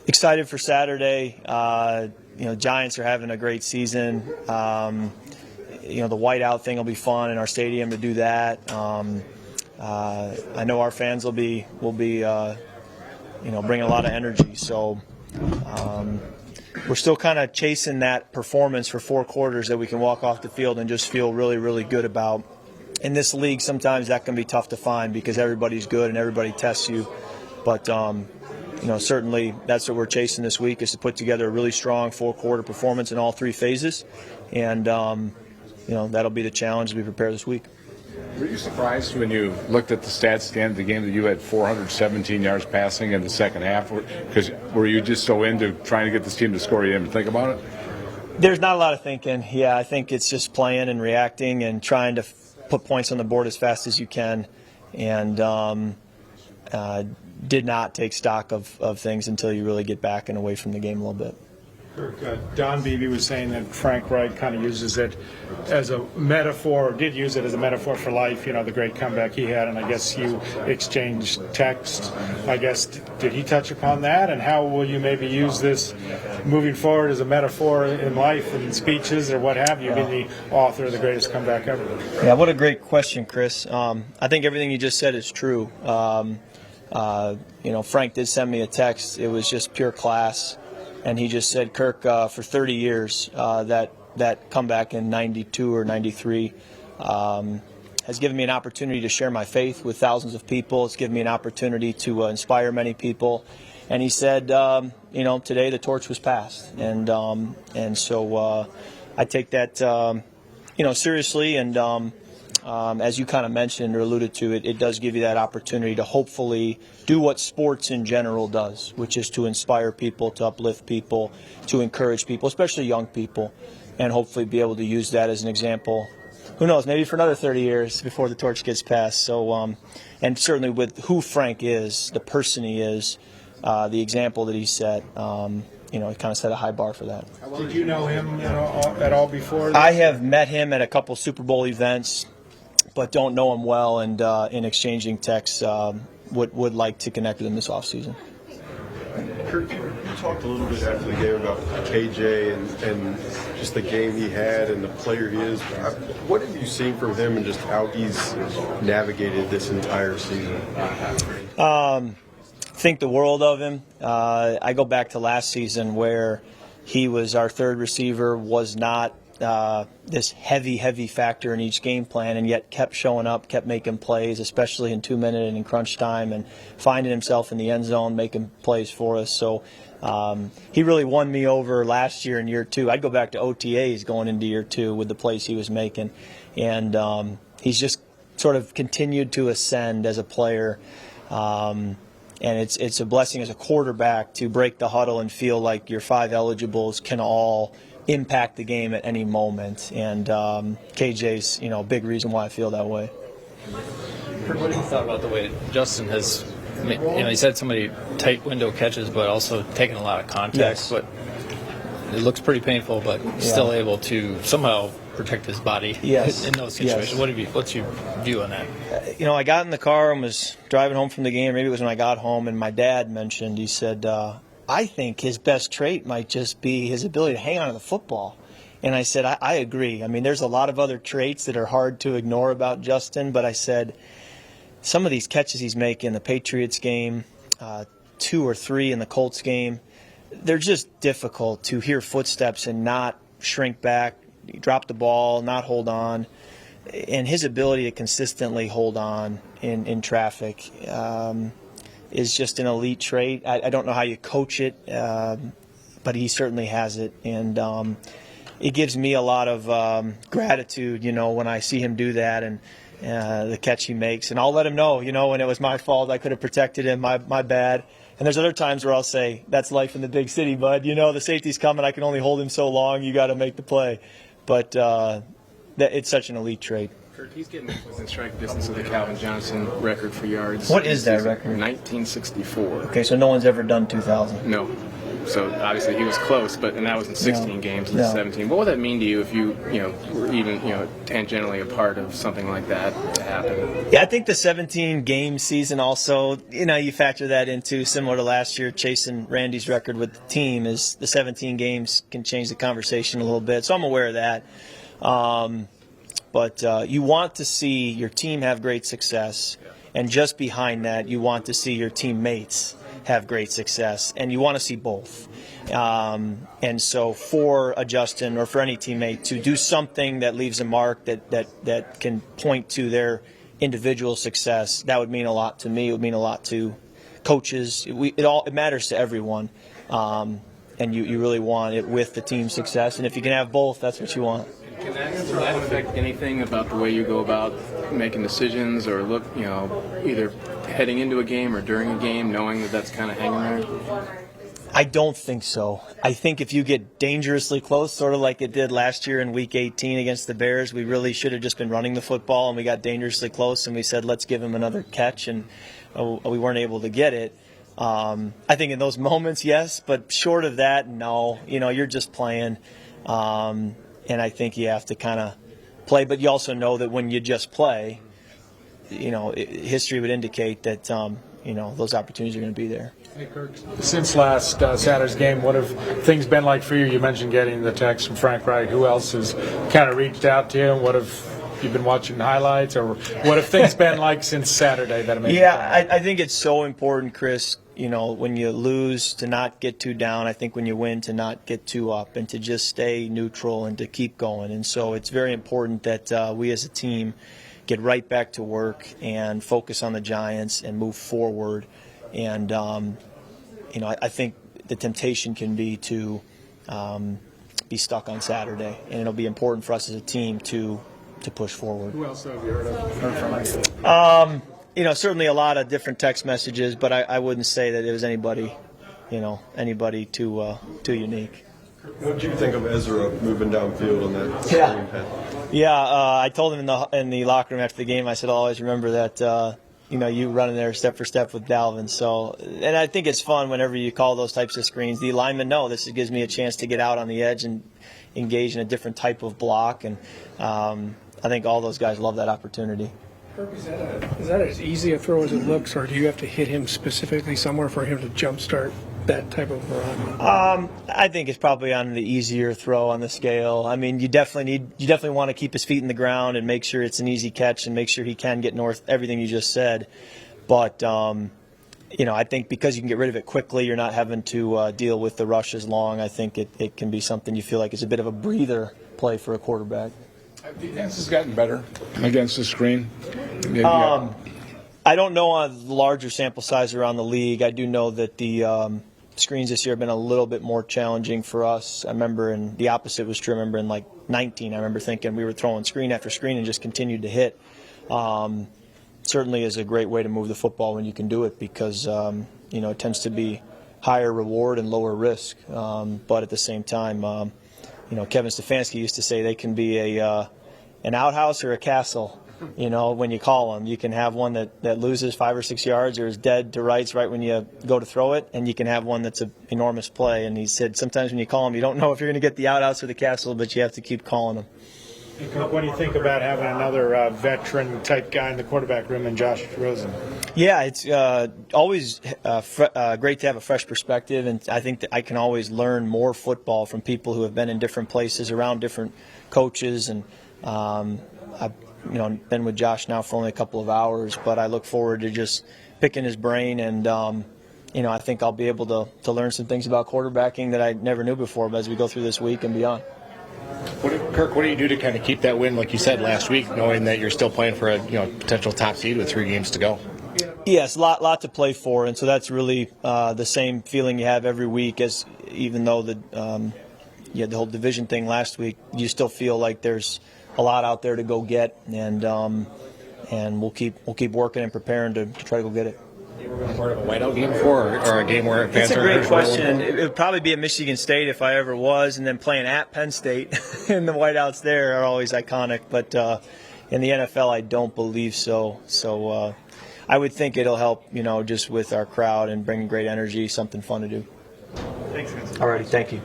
Excited for Saturday. Giants are having a great season. The whiteout thing will be fun in our stadium to do that. I know our fans will be bringing a lot of energy. So we're still kind of chasing that performance for 4 quarters that we can walk off the field and just feel really, really good about. In this league, sometimes that can be tough to find because everybody's good and everybody tests you. But certainly that's what we're chasing this week, is to put together a really strong 4-quarter performance in all 3 phases. And, that'll be the challenge as we prepare this week. Were you surprised when you looked at the stats at the end of the game that you had 417 yards passing in the second half? Because were you just so into trying to get this team to score you didn't even think about it? There's not a lot of thinking. Yeah, I think it's just playing and reacting and trying to put points on the board as fast as you can. And did not take stock of things until you really get back and away from the game a little bit. Kirk, Don Beebe was saying that Frank Reich kind of uses it as a metaphor, or did use it as a metaphor for life, the great comeback he had, and I guess you exchanged texts. I guess, did he touch upon that, and how will you maybe use this moving forward as a metaphor in life and speeches or what have you, being the author of the greatest comeback ever? Yeah, what a great question, Chris. I think everything you just said is true. Frank did send me a text. It was just pure class. And he just said, Kirk, for 30 years, that comeback in 92 or 93 has given me an opportunity to share my faith with thousands of people. It's given me an opportunity to inspire many people. And he said, today the torch was passed. And so I take that, seriously. And as you kind of mentioned or alluded to, it does give you that opportunity to hopefully do what sports in general does, which is to inspire people, to uplift people, to encourage people, especially young people, and hopefully be able to use that as an example. Who knows, maybe for another 30 years before the torch gets passed. So, and certainly with who Frank is, the person he is, the example that he set, he kind of set a high bar for that. Did you know him at all before this? I have met him at a couple Super Bowl events, but don't know him well, and in exchanging texts, would like to connect with him this offseason. Kirk, you talked a little bit after the game about KJ and just the game he had and the player he is. What have you seen from him and just how he's navigated this entire season? Think the world of him. I go back to last season where he was our third receiver, was not this heavy factor in each game plan, and yet kept showing up, kept making plays, especially in 2-minute and in crunch time, and finding himself in the end zone, making plays for us. So he really won me over last year in year 2. I'd go back to OTAs going into year 2 with the plays he was making. And he's just sort of continued to ascend as a player. And it's a blessing as a quarterback to break the huddle and feel like your 5 eligibles can all impact the game at any moment, and KJ's a big reason why I feel that way. What have you thought about the way Justin has? He's had so many tight window catches, but also taken a lot of contact. Yes. But it looks pretty painful, but still able to somehow protect his body. Yes. In those situations. Yes. What's your view on that? I got in the car and was driving home from the game. Maybe it was when I got home, and my dad mentioned. He said, I think his best trait might just be his ability to hang on to the football. And I said, I agree. I mean, there's a lot of other traits that are hard to ignore about Justin, but I said some of these catches he's making, the Patriots game, 2 or 3 in the Colts game, they're just difficult to hear footsteps and not shrink back, drop the ball, not hold on. And his ability to consistently hold on in traffic is just an elite trait. I don't know how you coach it, but he certainly has it. And it gives me a lot of gratitude, when I see him do that and the catch he makes. And I'll let him know, when it was my fault, I could have protected him, my bad. And there's other times where I'll say, that's life in the big city, bud. The safety's coming. I can only hold him so long. You got to make the play. But it's such an elite trait. Kirk, he's getting within strike distance of the Calvin Johnson record for yards. What is that record? 1964. Okay, so no one's ever done 2,000. No. So obviously he was close, and that was in 16 games in 17. What would that mean to you if you were even tangentially a part of something like that to happen? Yeah, I think the 17 game season also, you factor that into, similar to last year, chasing Randy's record with the team, is the 17 games can change the conversation a little bit. So I'm aware of that. But you want to see your team have great success, and just behind that, you want to see your teammates have great success, and you want to see both. And so for a Justin or for any teammate to do something that leaves a mark that can point to their individual success, that would mean a lot to me. It would mean a lot to coaches. It matters to everyone, and you really want it with the team success. And if you can have both, that's what you want. Can that affect anything about the way you go about making decisions, or look, either heading into a game or during a game, knowing that that's kind of hanging there? I don't think so. I think if you get dangerously close, sort of like it did last year in Week 18 against the Bears, we really should have just been running the football, and we got dangerously close, and we said, let's give him another catch, and we weren't able to get it. I think in those moments, yes, but short of that, no. You're just playing, and I think you have to kind of play. But you also know that when you just play, history would indicate that those opportunities are going to be there. Hey, Kirk, since last Saturday's game, what have things been like for you? You mentioned getting the text from Frank Reich. Who else has kind of reached out to you? What have you been watching highlights, or what have things been like since Saturday? I think it's so important, Chris, when you lose, to not get too down. I think when you win, to not get too up, and to just stay neutral and to keep going. And so it's very important that we as a team get right back to work and focus on the Giants and move forward. And, I think the temptation can be to be stuck on Saturday. And it'll be important for us as a team to push forward. Who else have you heard from? Certainly a lot of different text messages, but I wouldn't say that it was anybody too unique. What did you think of Ezra moving downfield on that screen pass? Yeah, I told him in the locker room after the game, I said, I'll always remember that, you running there step for step with Dalvin. So, and I think it's fun whenever you call those types of screens. The linemen know this gives me a chance to get out on the edge and engage in a different type of block. And I think all those guys love that opportunity. Is that as easy a throw as it looks, or do you have to hit him specifically somewhere for him to jumpstart that type of run? I think it's probably on the easier throw on the scale. I mean, you definitely want to keep his feet in the ground and make sure it's an easy catch and make sure he can get north, everything you just said. But, I think because you can get rid of it quickly, you're not having to deal with the rush as long. I think it can be something you feel like is a bit of a breather play for a quarterback. Have defenses gotten better against the screen? I don't know on the larger sample size around the league. I do know that the screens this year have been a little bit more challenging for us. I remember, and the opposite was true. I remember in 19, I remember thinking we were throwing screen after screen and just continued to hit. Certainly is a great way to move the football when you can do it because, it tends to be higher reward and lower risk. But at the same time, Kevin Stefanski used to say they can be an outhouse or a castle. When you call them, you can have one that loses 5 or 6 yards or is dead to rights right when you go to throw it, and you can have one that's an enormous play. And he said sometimes when you call them, you don't know if you're going to get the outhouse or the castle, but you have to keep calling them. What do you think about having another veteran-type guy in the quarterback room than Josh Rosen? Yeah, it's always great to have a fresh perspective, and I think that I can always learn more football from people who have been in different places, around different coaches, and I've been with Josh now for only a couple of hours, but I look forward to just picking his brain, and I think I'll be able to learn some things about quarterbacking that I never knew before as we go through this week and beyond. Kirk, what do you do to kind of keep that win, like you said last week, knowing that you're still playing for a potential top seed with 3 games to go? Yes, lot to play for, and so that's really the same feeling you have every week. As even though the whole division thing last week, you still feel like there's a lot out there to go get, and we'll keep working and preparing to try to go get it. You were part of a whiteout game before, or a game where fans That's a great question. It would probably be at Michigan State if I ever was, and then playing at Penn State, and the whiteouts there are always iconic. But in the NFL, I don't believe so. So I would think it'll help, just with our crowd and bringing great energy, something fun to do. Alrighty, thank you.